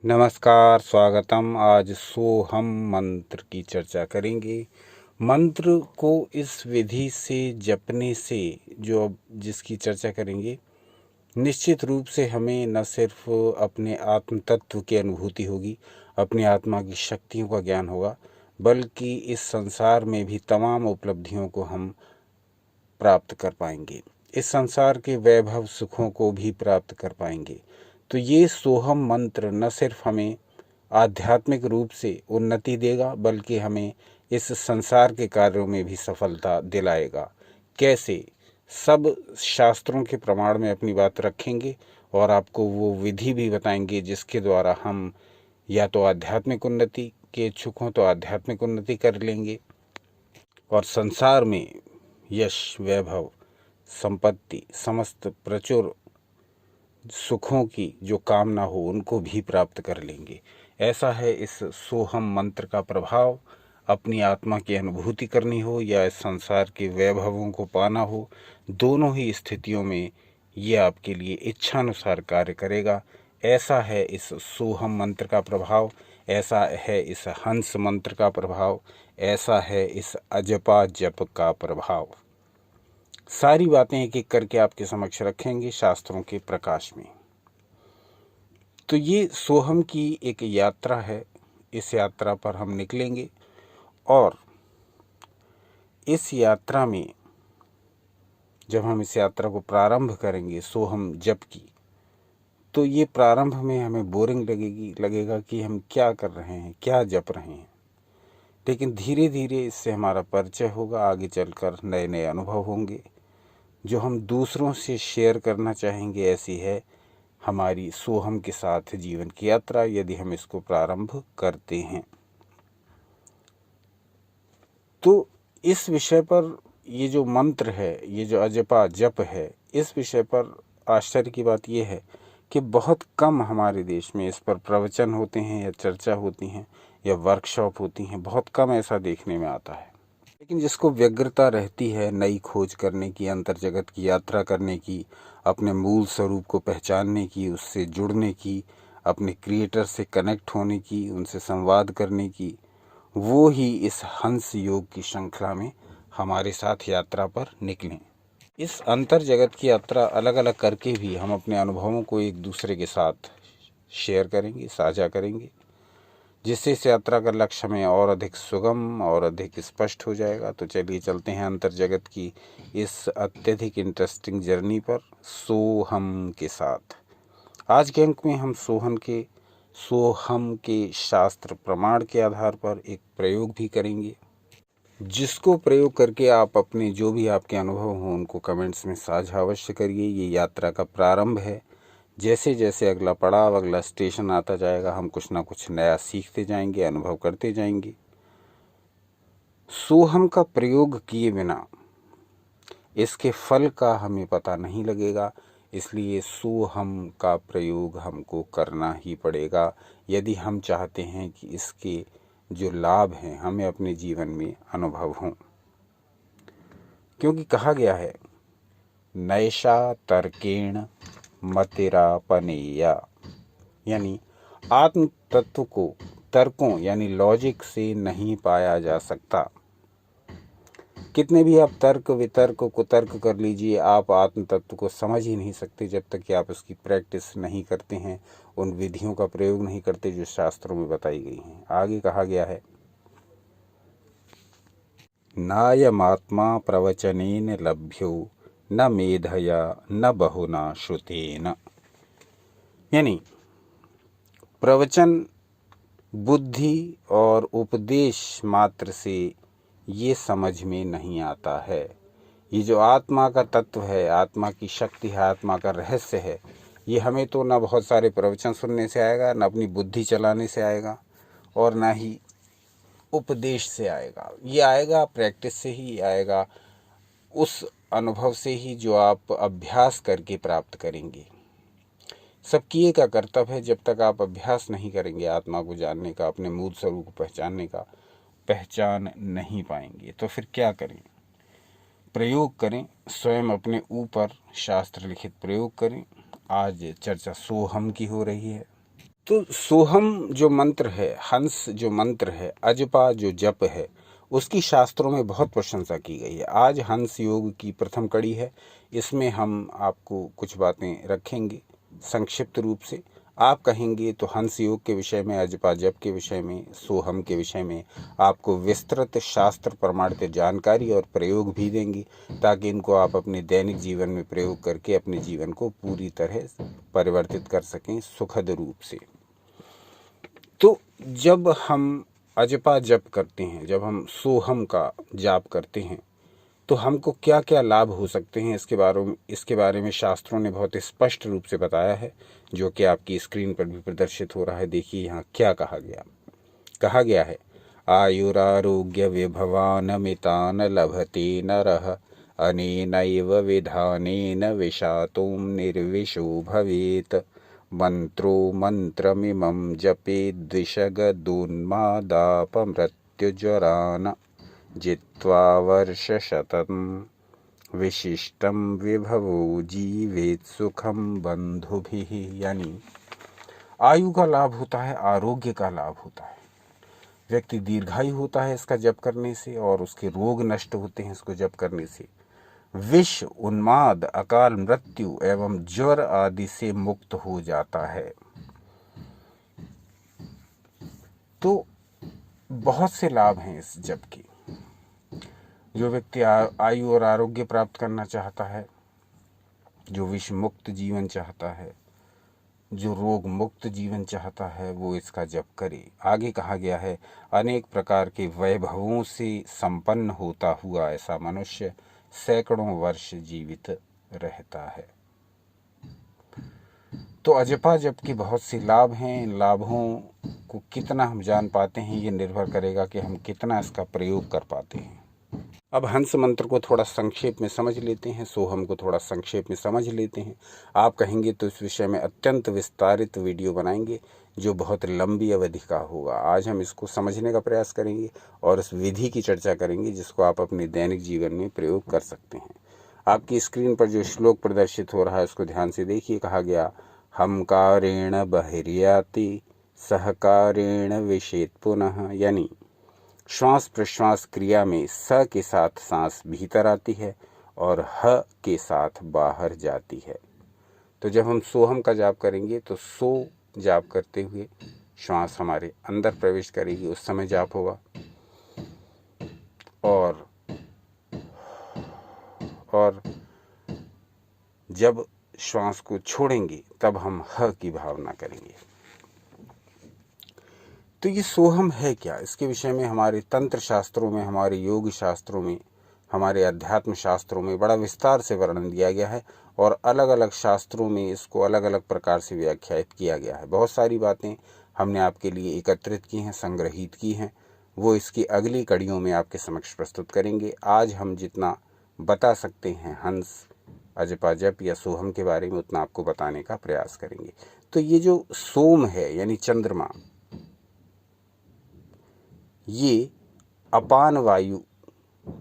नमस्कार, स्वागतम। आज सोहम मंत्र की चर्चा करेंगे। मंत्र को इस विधि से जपने से जो अब जिसकी चर्चा करेंगे, निश्चित रूप से हमें न सिर्फ अपने आत्म तत्व की अनुभूति होगी, अपनी आत्मा की शक्तियों का ज्ञान होगा, बल्कि इस संसार में भी तमाम उपलब्धियों को हम प्राप्त कर पाएंगे। इस संसार के वैभव सुखों को भी प्राप्त कर पाएंगे। तो ये सोहम मंत्र न सिर्फ हमें आध्यात्मिक रूप से उन्नति देगा, बल्कि हमें इस संसार के कार्यों में भी सफलता दिलाएगा। कैसे? सब शास्त्रों के प्रमाण में अपनी बात रखेंगे और आपको वो विधि भी बताएंगे जिसके द्वारा हम या तो आध्यात्मिक उन्नति के इच्छुक हों तो आध्यात्मिक उन्नति कर लेंगे, और संसार में यश, वैभव, संपत्ति, समस्त प्रचुर सुखों की जो कामना हो उनको भी प्राप्त कर लेंगे। ऐसा है इस सोहम मंत्र का प्रभाव। अपनी आत्मा की अनुभूति करनी हो या इस संसार के वैभवों को पाना हो, दोनों ही स्थितियों में ये आपके लिए इच्छानुसार कार्य करेगा। ऐसा है इस सोहम मंत्र का प्रभाव, ऐसा है इस हंस मंत्र का प्रभाव, ऐसा है इस अजपा जप का प्रभाव। सारी बातें एक एक करके आपके समक्ष रखेंगे शास्त्रों के प्रकाश में। तो ये सोहम की एक यात्रा है। इस यात्रा पर हम निकलेंगे और इस यात्रा में जब हम इस यात्रा को प्रारंभ करेंगे सोहम जप की, तो ये प्रारंभ में हमें बोरिंग लगेगा कि हम क्या कर रहे हैं, क्या जप रहे हैं। लेकिन धीरे धीरे इससे हमारा परिचय होगा, आगे चलकर नए नए अनुभव होंगे जो हम दूसरों से शेयर करना चाहेंगे। ऐसी है हमारी सोहम के साथ जीवन की यात्रा, यदि हम इसको प्रारंभ करते हैं। तो इस विषय पर ये जो मंत्र है, ये जो अजपा जप है, इस विषय पर आश्चर्य की बात यह है कि बहुत कम हमारे देश में इस पर प्रवचन होते हैं या चर्चा होती हैं या वर्कशॉप होती हैं। बहुत कम ऐसा देखने में आता है। लेकिन जिसको व्यग्रता रहती है नई खोज करने की, अंतर जगत की यात्रा करने की, अपने मूल स्वरूप को पहचानने की, उससे जुड़ने की, अपने क्रिएटर से कनेक्ट होने की, उनसे संवाद करने की, वो ही इस हंस योग की श्रृंखला में हमारे साथ यात्रा पर निकलें। इस अंतर जगत की यात्रा अलग अलग करके भी हम अपने अनुभवों को एक दूसरे के साथ शेयर करेंगे, साझा करेंगे, जिससे इस यात्रा का लक्ष्य हमें और अधिक सुगम और अधिक स्पष्ट हो जाएगा। तो चलिए चलते हैं अंतर जगत की इस अत्यधिक इंटरेस्टिंग जर्नी पर सोहम के साथ। आज के अंक में हम सोहम के शास्त्र प्रमाण के आधार पर एक प्रयोग भी करेंगे, जिसको प्रयोग करके आप अपने जो भी आपके अनुभव हों उनको कमेंट्स में साझा अवश्य करिए। ये यात्रा का प्रारंभ है। जैसे जैसे अगला पड़ाव, अगला स्टेशन आता जाएगा, हम कुछ ना कुछ नया सीखते जाएंगे, अनुभव करते जाएंगे। सोहम का प्रयोग किए बिना इसके फल का हमें पता नहीं लगेगा, इसलिए सोहम का प्रयोग हमको करना ही पड़ेगा यदि हम चाहते हैं कि इसके जो लाभ हैं हमें अपने जीवन में अनुभव हों। क्योंकि कहा गया है, नैषा तर्केण मतिरापनेया, यानी आत्म तत्व को तर्कों यानी लॉजिक से नहीं पाया जा सकता। कितने भी आप तर्क वितर्क कुतर्क कर लीजिए, आप आत्म तत्व को समझ ही नहीं सकते जब तक कि आप उसकी प्रैक्टिस नहीं करते हैं, उन विधियों का प्रयोग नहीं करते जो शास्त्रों में बताई गई हैं। आगे कहा गया है, नायमात्मा प्रवचनेन लभ्यो न मेधया न बहुना श्रुतेन, यानी प्रवचन, बुद्धि और उपदेश मात्र से ये समझ में नहीं आता है। ये जो आत्मा का तत्व है, आत्मा की शक्ति है, आत्मा का रहस्य है, ये हमें तो ना बहुत सारे प्रवचन सुनने से आएगा, ना अपनी बुद्धि चलाने से आएगा, और ना ही उपदेश से आएगा। ये आएगा प्रैक्टिस से ही आएगा, उस अनुभव से ही जो आप अभ्यास करके प्राप्त करेंगे। सबकी एक कर्तव्य है, जब तक आप अभ्यास नहीं करेंगे आत्मा को जानने का, अपने मूल स्वरूप को पहचानने का, पहचान नहीं पाएंगे। तो फिर क्या करें? प्रयोग करें, स्वयं अपने ऊपर शास्त्र लिखित प्रयोग करें। आज चर्चा सोहम की हो रही है। तो सोहम जो मंत्र है, हंस जो मंत्र है, अजपा जो जप है, उसकी शास्त्रों में बहुत प्रशंसा की गई है। आज हंस योग की प्रथम कड़ी है। इसमें हम आपको कुछ बातें रखेंगे संक्षिप्त रूप से। आप कहेंगे तो हंस योग के विषय में, अजपा जप के विषय में, सोहम के विषय में आपको विस्तृत शास्त्र प्रमाणित जानकारी और प्रयोग भी देंगे, ताकि इनको आप अपने दैनिक जीवन में प्रयोग करके अपने जीवन को पूरी तरह परिवर्तित कर सकें सुखद रूप से। तो जब हम अजपा जप करते हैं, जब हम सोहम का जाप करते हैं, तो हमको क्या क्या लाभ हो सकते हैं, इसके बारे में शास्त्रों ने बहुत स्पष्ट रूप से बताया है, जो कि आपकी स्क्रीन पर भी प्रदर्शित हो रहा है। देखिए यहाँ क्या कहा गया है, आयुरारोग्य विभवानमितान लभते नरः अनेनैव विधानेन विषातों निर्विशो भवेत्। मंत्रो मंत्रमिमं जपेद्विषगदोन्मादापमृत्युज्वरान् जित्वा वर्षशतं विशिष्टं विभवो जीवेत् सुखम बंधुभिः। यानी आयु का लाभ होता है, आरोग्य का लाभ होता है, व्यक्ति दीर्घायु होता है इसका जप करने से, और उसके रोग नष्ट होते हैं इसको जप करने से। विष, उन्माद, अकाल मृत्यु एवं ज्वर आदि से मुक्त हो जाता है। तो बहुत से लाभ हैं इस जप के। जो व्यक्ति आयु और आरोग्य प्राप्त करना चाहता है, जो विष मुक्त जीवन चाहता है, जो रोग मुक्त जीवन चाहता है, वो इसका जप करे। आगे कहा गया है, अनेक प्रकार के वैभवों से संपन्न होता हुआ ऐसा मनुष्य सैकड़ों वर्ष जीवित रहता है। तो अजपा जप के बहुत से लाभ हैं। इन लाभों को कितना हम जान पाते हैं, ये निर्भर करेगा कि हम कितना इसका प्रयोग कर पाते हैं। अब हंस मंत्र को थोड़ा संक्षेप में समझ लेते हैं, सोहम को थोड़ा संक्षेप में समझ लेते हैं। आप कहेंगे तो इस विषय में अत्यंत विस्तारित वीडियो बनाएंगे, जो बहुत लंबी अवधि का होगा। आज हम इसको समझने का प्रयास करेंगे और इस विधि की चर्चा करेंगे, जिसको आप अपने दैनिक जीवन में प्रयोग कर सकते हैं। आपकी स्क्रीन पर जो श्लोक प्रदर्शित हो रहा है उसको ध्यान से देखिए। कहा गया, हमकारेण बहिर्याति सहकारेण विषेत पुनः। यानी श्वास प्रश्वास क्रिया में स के साथ सांस भीतर आती है और ह के साथ बाहर जाती है। तो जब हम सोहम का जाप करेंगे तो सो जाप करते हुए श्वास हमारे अंदर प्रवेश करेगी, उस समय जाप होगा, और जब श्वास को छोड़ेंगे तब हम ह की भावना करेंगे। तो ये सोहम है क्या, इसके विषय में हमारे तंत्र शास्त्रों में, हमारे योग शास्त्रों में, हमारे अध्यात्म शास्त्रों में बड़ा विस्तार से वर्णन दिया गया है, और अलग अलग शास्त्रों में इसको अलग अलग प्रकार से व्याख्यायित किया गया है। बहुत सारी बातें हमने आपके लिए एकत्रित की हैं, संग्रहित की हैं, वो इसकी अगली कड़ियों में आपके समक्ष प्रस्तुत करेंगे। आज हम जितना बता सकते हैं हंस, अजपा जप या सोहम के बारे में, उतना आपको बताने का प्रयास करेंगे। तो ये जो सोम है यानी चंद्रमा, ये अपान वायु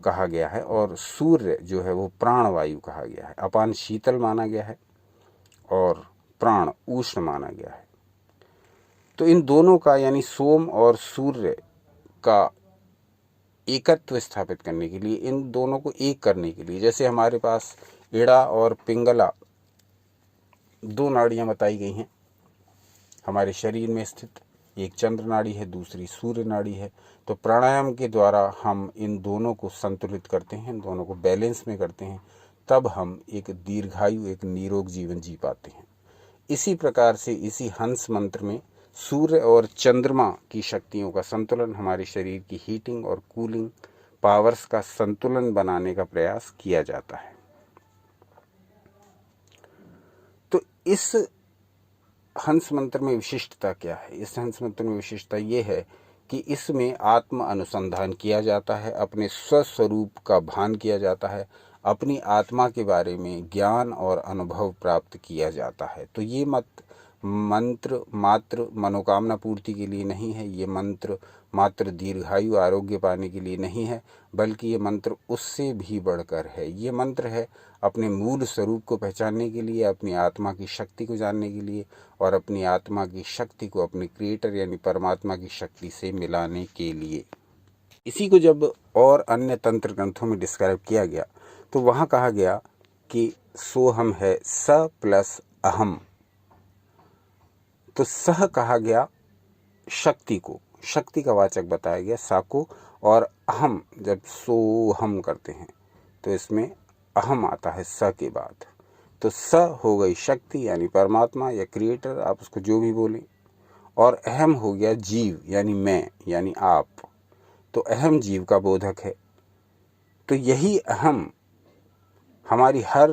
कहा गया है, और सूर्य जो है वो प्राण वायु कहा गया है। अपान शीतल माना गया है और प्राण उष्ण माना गया है। तो इन दोनों का, यानी सोम और सूर्य का एकत्व स्थापित करने के लिए, इन दोनों को एक करने के लिए, जैसे हमारे पास इड़ा और पिंगला दो नाड़ियां बताई गई हैं हमारे शरीर में स्थित, एक चंद्र नाड़ी है, दूसरी सूर्य नाड़ी है। तो प्राणायाम के द्वारा हम इन दोनों को संतुलित करते हैं, इन दोनों को बैलेंस में करते हैं, तब हम एक दीर्घायु, एक निरोग जीवन जी पाते हैं। इसी प्रकार से इसी हंस मंत्र में सूर्य और चंद्रमा की शक्तियों का संतुलन, हमारे शरीर की हीटिंग और कूलिंग पावर्स का संतुलन बनाने का प्रयास किया जाता है। तो इस हंस मंत्र में विशिष्टता क्या है? इस हंस मंत्र में विशिष्टता ये है कि इसमें आत्म अनुसंधान किया जाता है, अपने स्वस्वरूप का भान किया जाता है, अपनी आत्मा के बारे में ज्ञान और अनुभव प्राप्त किया जाता है। तो ये मत मंत्र मात्र मनोकामना पूर्ति के लिए नहीं है, ये मंत्र मात्र दीर्घायु आरोग्य पाने के लिए नहीं है, बल्कि ये मंत्र उससे भी बढ़कर है। ये मंत्र है अपने मूल स्वरूप को पहचानने के लिए, अपनी आत्मा की शक्ति को जानने के लिए और अपनी आत्मा की शक्ति को अपने क्रिएटर यानी परमात्मा की शक्ति से मिलाने के लिए। इसी को जब और अन्य तंत्र ग्रंथों में डिस्क्राइब किया गया तो वहाँ कहा गया कि सोहम है स प्लस अहम। तो सह कहा गया शक्ति को, शक्ति का वाचक बताया गया सा को, और अहम जब सोहम करते हैं तो इसमें अहम आता है स के बाद। तो स हो गई शक्ति यानी परमात्मा या क्रिएटर, आप उसको जो भी बोलें, और अहम हो गया जीव यानी मैं यानी आप। तो अहम जीव का बोधक है। तो यही अहम हमारी हर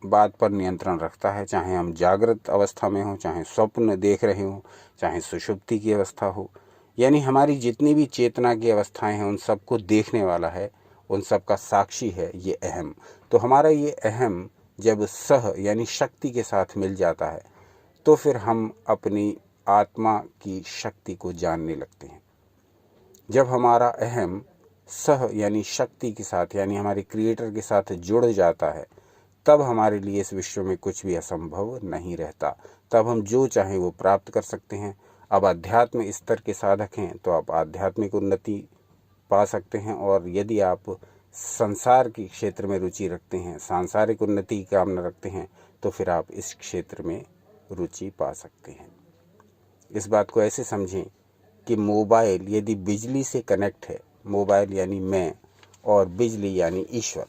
बात पर नियंत्रण रखता है, चाहे हम जागृत अवस्था में हो, चाहे स्वप्न देख रहे हो, चाहे सुषुप्ति की अवस्था हो, यानी हमारी जितनी भी चेतना की अवस्थाएं हैं उन सबको देखने वाला है, उन सब का साक्षी है ये अहम। तो हमारा ये अहम जब सह यानी शक्ति के साथ मिल जाता है तो फिर हम अपनी आत्मा की शक्ति को जानने लगते हैं। जब हमारा अहम सह यानी शक्ति के साथ यानी हमारे क्रिएटर के साथ जुड़ जाता है तब हमारे लिए इस विश्व में कुछ भी असंभव नहीं रहता। तब हम जो चाहें वो प्राप्त कर सकते हैं। अब आध्यात्म स्तर के साधक हैं तो आप आध्यात्मिक उन्नति पा सकते हैं, और यदि आप संसार के क्षेत्र में रुचि रखते हैं, सांसारिक उन्नति की कामना रखते हैं, तो फिर आप इस क्षेत्र में रुचि पा सकते हैं। इस बात को ऐसे समझें कि मोबाइल यदि बिजली से कनेक्ट है, मोबाइल यानी मैं और बिजली यानी ईश्वर,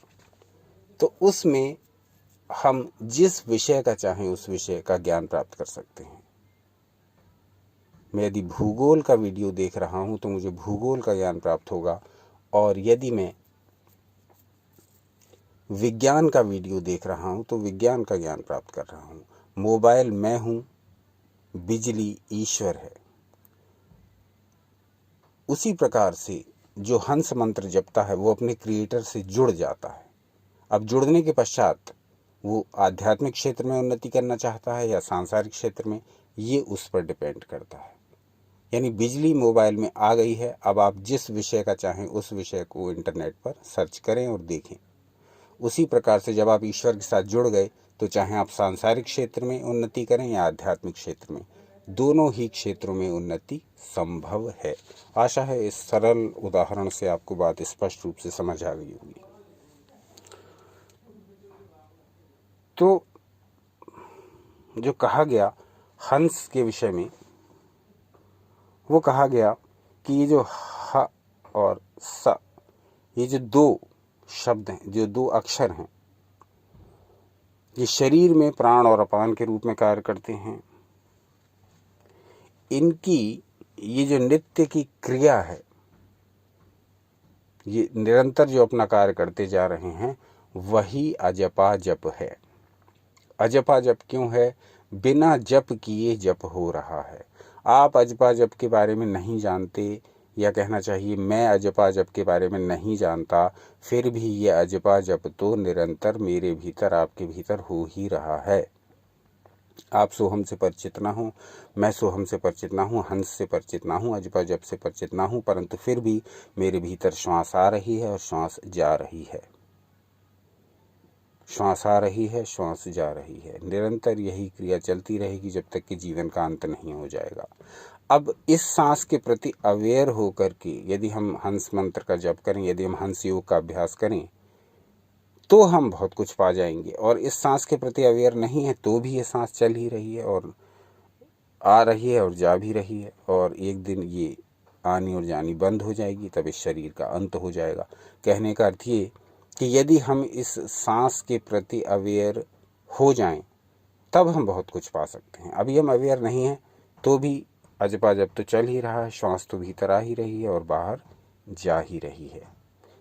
तो उसमें हम जिस विषय का चाहें उस विषय का ज्ञान प्राप्त कर सकते हैं। मैं यदि भूगोल का वीडियो देख रहा हूं तो मुझे भूगोल का ज्ञान प्राप्त होगा, और यदि मैं विज्ञान का वीडियो देख रहा हूं तो विज्ञान का ज्ञान प्राप्त कर रहा हूं। मोबाइल मैं हूं, बिजली ईश्वर है। उसी प्रकार से जो हंस मंत्र जपता है वो अपने क्रिएटर से जुड़ जाता है। अब जुड़ने के पश्चात वो आध्यात्मिक क्षेत्र में उन्नति करना चाहता है या सांसारिक क्षेत्र में, ये उस पर डिपेंड करता है। यानी बिजली मोबाइल में आ गई है, अब आप जिस विषय का चाहें उस विषय को इंटरनेट पर सर्च करें और देखें। उसी प्रकार से जब आप ईश्वर के साथ जुड़ गए तो चाहे आप सांसारिक क्षेत्र में उन्नति करें या आध्यात्मिक क्षेत्र में, दोनों ही क्षेत्रों में उन्नति संभव है। आशा है इस सरल उदाहरण से आपको बात स्पष्ट रूप से समझ आ गई होगी। तो जो कहा गया हंस के विषय में, वो कहा गया कि ये जो ह और स, ये जो दो शब्द हैं, जो दो अक्षर हैं, ये शरीर में प्राण और अपान के रूप में कार्य करते हैं। इनकी ये जो नित्य की क्रिया है, ये निरंतर जो अपना कार्य करते जा रहे हैं, वही अजपा जप है। अजपा जप क्यों है? बिना जप किए जप हो रहा है। आप अजपा जप के बारे में नहीं जानते, या कहना चाहिए मैं अजपा जप के बारे में नहीं जानता, फिर भी ये अजपा जप तो निरंतर मेरे भीतर आपके भीतर हो ही रहा है। आप सोहम से परिचित ना हो, मैं सोहम से परिचित ना हूँ, हंस से परिचित ना हूँ, अजपा जप से परिचित ना हूँ, परंतु फिर भी मेरे भीतर श्वास आ रही है और श्वास जा रही है, श्वास आ रही है, श्वास जा रही है। निरंतर यही क्रिया चलती रहेगी जब तक कि जीवन का अंत नहीं हो जाएगा। अब इस सांस के प्रति अवेयर होकर के यदि हम हंस मंत्र का जप करें, यदि हम हंस योग का अभ्यास करें, तो हम बहुत कुछ पा जाएंगे। और इस सांस के प्रति अवेयर नहीं है तो भी ये सांस चल ही रही है और आ रही है और जा भी रही है, और एक दिन ये आनी और जानी बंद हो जाएगी, तब इस शरीर का अंत हो जाएगा। कहने का अर्थ ये कि यदि हम इस सांस के प्रति अवेयर हो जाएं, तब हम बहुत कुछ पा सकते हैं। अभी हम अवेयर नहीं हैं तो भी अजपा जब तो चल ही रहा है, श्वास तो भीतर आ ही रही है और बाहर जा ही रही है।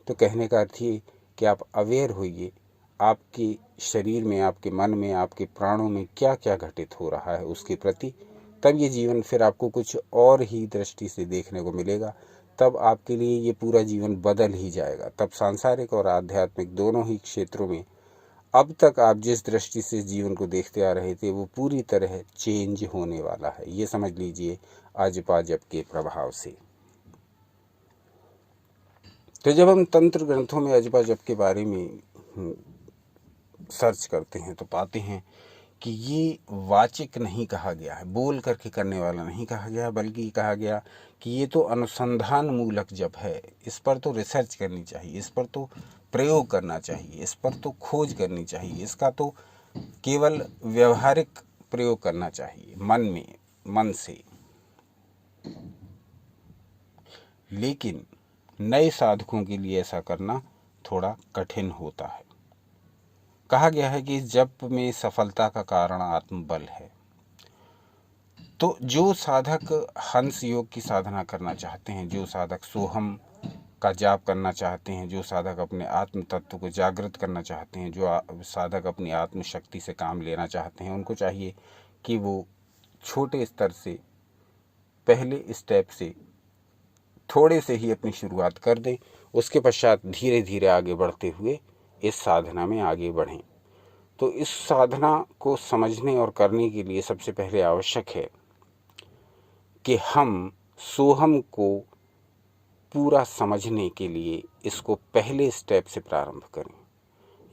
तो कहने का अर्थ ये कि आप अवेयर होइए, आपके शरीर में, आपके मन में, आपके प्राणों में क्या क्या घटित हो रहा है उसके प्रति। तब ये जीवन फिर आपको कुछ और ही दृष्टि से देखने को मिलेगा। तब आपके लिए ये पूरा जीवन बदल ही जाएगा। तब सांसारिक और आध्यात्मिक दोनों ही क्षेत्रों में अब तक आप जिस दृष्टि से जीवन को देखते आ रहे थे वो पूरी तरह चेंज होने वाला है, ये समझ लीजिए अजपा जप के प्रभाव से। तो जब हम तंत्र ग्रंथों में अजपा जप के बारे में सर्च करते हैं तो पाते हैं कि ये वाचिक नहीं कहा गया है, बोल करके करने वाला नहीं कहा गया, बल्कि कहा गया कि ये तो अनुसंधान मूलक जप है, इस पर तो रिसर्च करनी चाहिए, इस पर तो प्रयोग करना चाहिए, इस पर तो खोज करनी चाहिए, इसका तो केवल व्यवहारिक प्रयोग करना चाहिए मन से। लेकिन नए साधकों के लिए ऐसा करना थोड़ा कठिन होता है। कहा गया है कि इस जप में सफलता का कारण आत्मबल है। तो जो साधक हंस योग की साधना करना चाहते हैं, जो साधक सोहम का जाप करना चाहते हैं, जो साधक अपने आत्म तत्व को जागृत करना चाहते हैं, जो साधक अपनी आत्म शक्ति से काम लेना चाहते हैं, उनको चाहिए कि वो छोटे स्तर से, पहले स्टेप से थोड़े से ही अपनी शुरुआत कर दें, उसके पश्चात धीरे धीरे आगे बढ़ते हुए इस साधना में आगे बढ़ें। तो इस साधना को समझने और करने के लिए सबसे पहले आवश्यक है कि हम सोहम को पूरा समझने के लिए इसको पहले स्टेप से प्रारंभ करें।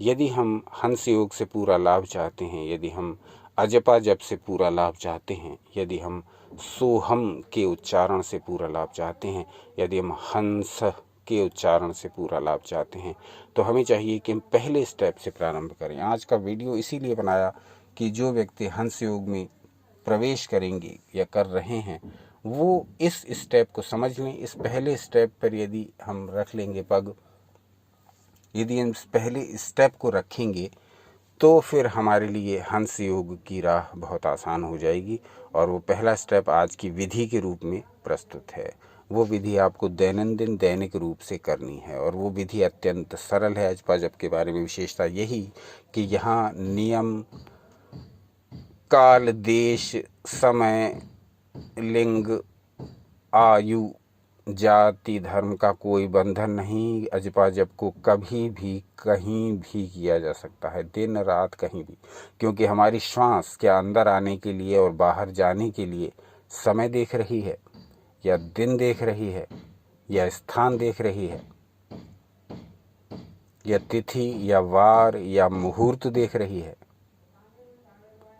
यदि हम हंस योग से पूरा लाभ चाहते हैं, यदि हम अजपा जप से पूरा लाभ चाहते हैं, यदि हम सोहम के उच्चारण से पूरा लाभ चाहते हैं, यदि हम हंस के उच्चारण से पूरा लाभ चाहते हैं, तो हमें चाहिए कि हम पहले स्टेप से प्रारंभ करें। आज का वीडियो इसीलिए बनाया कि जो व्यक्ति हंस योग में प्रवेश करेंगे या कर रहे हैं वो इस स्टेप को समझ लें। इस पहले स्टेप पर यदि हम रख लेंगे पग, यदि हम इस पहले स्टेप को रखेंगे तो फिर हमारे लिए हंस योग की राह बहुत आसान हो जाएगी। और वो पहला स्टेप आज की विधि के रूप में प्रस्तुत है। वो विधि आपको दैनंदिन दैनिक रूप से करनी है और वो विधि अत्यंत सरल है। अजपा जप के बारे में विशेषता यही कि यहाँ नियम, काल, देश, समय, लिंग, आयु, जाति, धर्म का कोई बंधन नहीं। अजपा जप को कभी भी कहीं भी किया जा सकता है, दिन रात कहीं भी, क्योंकि हमारी श्वास क्या अंदर आने के लिए और बाहर जाने के लिए समय देख रही है या दिन देख रही है या स्थान देख रही है या तिथि या वार या मुहूर्त देख रही है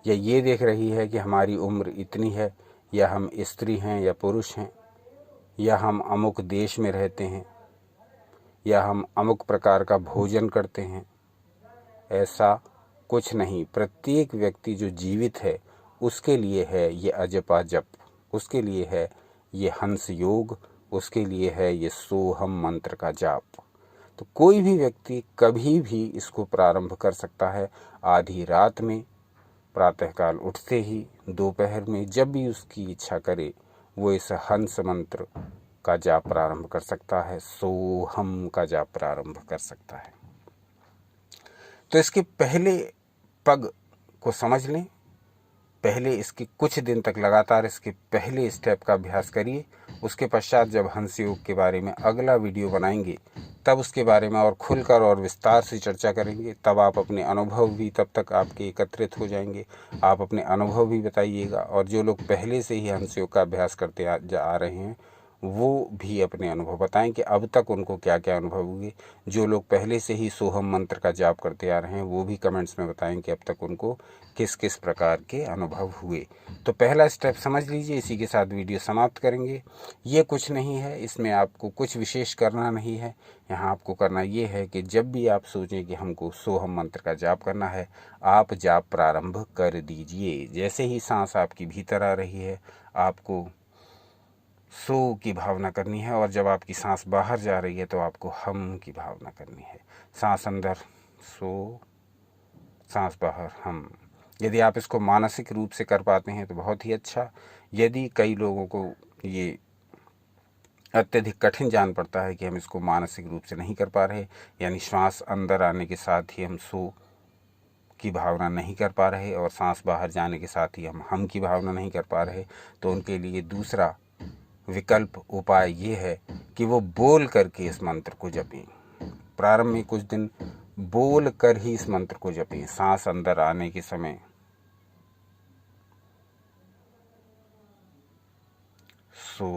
या ये देख रही है कि हमारी उम्र इतनी है या हम स्त्री हैं या पुरुष हैं या हम अमुक देश में रहते हैं या हम अमुक प्रकार का भोजन करते हैं। ऐसा कुछ नहीं। प्रत्येक व्यक्ति जो जीवित है उसके लिए है ये अजपा जप, उसके लिए है ये हंस योग, उसके लिए है ये सोहम मंत्र का जाप। तो कोई भी व्यक्ति कभी भी इसको प्रारंभ कर सकता है। आधी रात में, प्रातःकाल उठते ही, दोपहर में, जब भी उसकी इच्छा करे वो इस हंस मंत्र का जाप प्रारंभ कर सकता है, सोहम का जाप प्रारंभ कर सकता है। तो इसके पहले पग को समझ लें, पहले इसके कुछ दिन तक लगातार इसके पहले स्टेप का अभ्यास करिए। उसके पश्चात जब हंस योग के बारे में अगला वीडियो बनाएंगे तब उसके बारे में और खुलकर और विस्तार से चर्चा करेंगे। तब आप अपने अनुभव भी, तब तक आपके एकत्रित हो जाएंगे, आप अपने अनुभव भी बताइएगा। और जो लोग पहले से ही हंस योग का अभ्यास करते आ रहे हैं वो भी अपने अनुभव बताएं कि अब तक उनको क्या क्या अनुभव हुए। जो लोग पहले से ही सोहम मंत्र का जाप करते आ रहे हैं वो भी कमेंट्स में बताएं कि अब तक उनको किस किस प्रकार के अनुभव हुए। तो पहला स्टेप समझ लीजिए। इसी के साथ वीडियो समाप्त करेंगे। ये कुछ नहीं है, इसमें आपको कुछ विशेष करना नहीं है। यहाँ आपको करना ये है कि जब भी आप सोचें कि हमको सोहम मंत्र का जाप करना है, आप जाप प्रारंभ कर दीजिए। जैसे ही सांस आपकी भीतर आ रही है आपको सो की भावना करनी है, और जब आपकी सांस बाहर जा रही है तो आपको हम की भावना करनी है। सांस अंदर सो, सांस बाहर हम। यदि आप इसको मानसिक रूप से कर पाते हैं तो बहुत ही अच्छा। यदि कई लोगों को ये अत्यधिक कठिन जान पड़ता है कि हम इसको मानसिक रूप से नहीं कर पा रहे, यानी श्वास अंदर आने के साथ ही हम सो की भावना नहीं कर पा रहे और सांस बाहर जाने के साथ ही हम की भावना नहीं कर पा रहे, तो उनके लिए दूसरा विकल्प उपाय ये है कि वो बोल करके इस मंत्र को जपें। प्रारंभ में कुछ दिन बोल कर ही इस मंत्र को जपें। सांस अंदर आने के समय सो,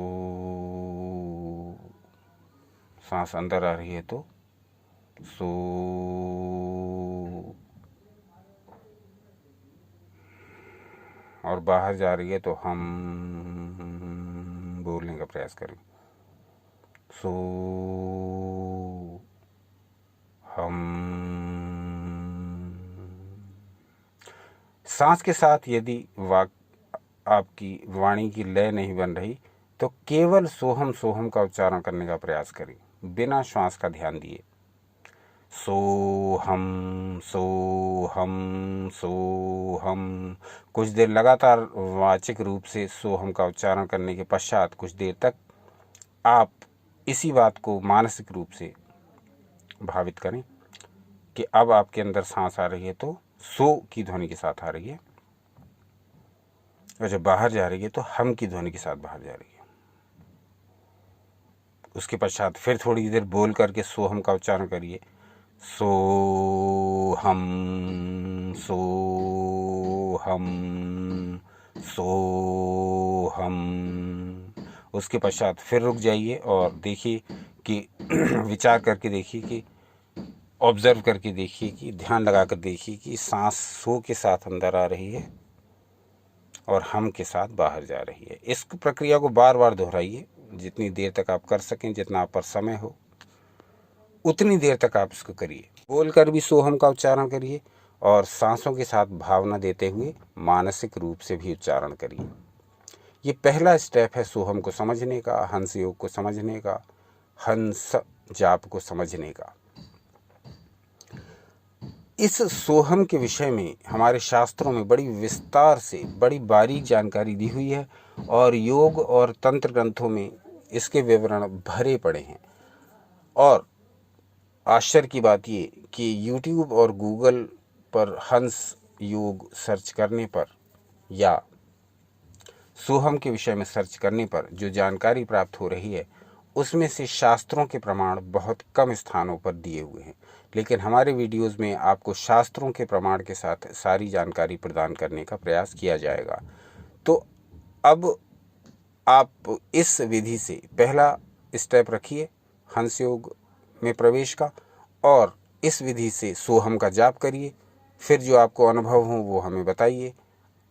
सांस अंदर आ रही है तो सो, और बाहर जा रही है तो हम बोलने का प्रयास करें। सो हम। सांस के साथ यदि आपकी वाणी की लय नहीं बन रही तो केवल सोहम सोहम का उच्चारण करने का प्रयास करें, बिना श्वास का ध्यान दिए। सोहम सोहम सोहम। कुछ देर लगातार वाचिक रूप से सोहम का उच्चारण करने के पश्चात कुछ देर तक आप इसी बात को मानसिक रूप से भावित करें कि अब आपके अंदर सांस आ रही है तो सो की ध्वनि के साथ आ रही है, और जब बाहर जा रही है तो हम की ध्वनि के साथ बाहर जा रही है। उसके पश्चात फिर थोड़ी देर बोल करके सोहम का उच्चारण करिए। सो हम सो हम सो हम। उसके पश्चात फिर रुक जाइए और देखिए कि विचार करके देखिए कि ऑब्जर्व करके देखिए कि ध्यान लगा कर देखिए कि सांस सो के साथ अंदर आ रही है और हम के साथ बाहर जा रही है। इस प्रक्रिया को बार बार दोहराइए, जितनी देर तक आप कर सकें, जितना आप पर समय हो उतनी देर तक आप इसको करिए। बोलकर भी सोहम का उच्चारण करिए और सांसों के साथ भावना देते हुए मानसिक रूप से भी उच्चारण करिए। ये पहला स्टेप है सोहम को समझने का, हंस योग को समझने का, हंस जाप को समझने का। इस सोहम के विषय में हमारे शास्त्रों में बड़ी विस्तार से बड़ी बारीक जानकारी दी हुई है और योग और तंत्र ग्रंथों में इसके विवरण भरे पड़े हैं। और आश्चर्य की बात ये कि YouTube और गूगल पर हंस योग सर्च करने पर या सोहम के विषय में सर्च करने पर जो जानकारी प्राप्त हो रही है उसमें से शास्त्रों के प्रमाण बहुत कम स्थानों पर दिए हुए हैं, लेकिन हमारे वीडियोस में आपको शास्त्रों के प्रमाण के साथ सारी जानकारी प्रदान करने का प्रयास किया जाएगा। तो अब आप इस विधि से पहला स्टेप रखिए हंस योग में प्रवेश का, और इस विधि से सोहम का जाप करिए। फिर जो आपको अनुभव हो वो हमें बताइए।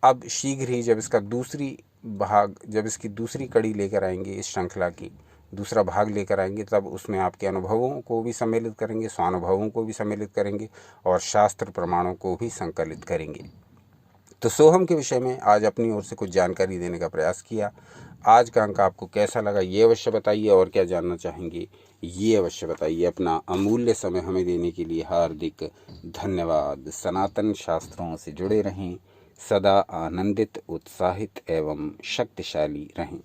अब शीघ्र ही जब इसकी दूसरी कड़ी लेकर आएंगे, इस श्रृंखला की दूसरा भाग लेकर आएंगे, तब उसमें आपके अनुभवों को भी सम्मिलित करेंगे, स्वानुभवों को भी सम्मिलित करेंगे और शास्त्र प्रमाणों को भी संकलित करेंगे। तो सोहम के विषय में आज अपनी ओर से कुछ जानकारी देने का प्रयास किया। आज का अंक आपको कैसा लगा ये अवश्य बताइए, और क्या जानना चाहेंगे ये अवश्य बताइए। अपना अमूल्य समय हमें देने के लिए हार्दिक धन्यवाद। सनातन शास्त्रों से जुड़े रहें, सदा आनंदित, उत्साहित एवं शक्तिशाली रहें।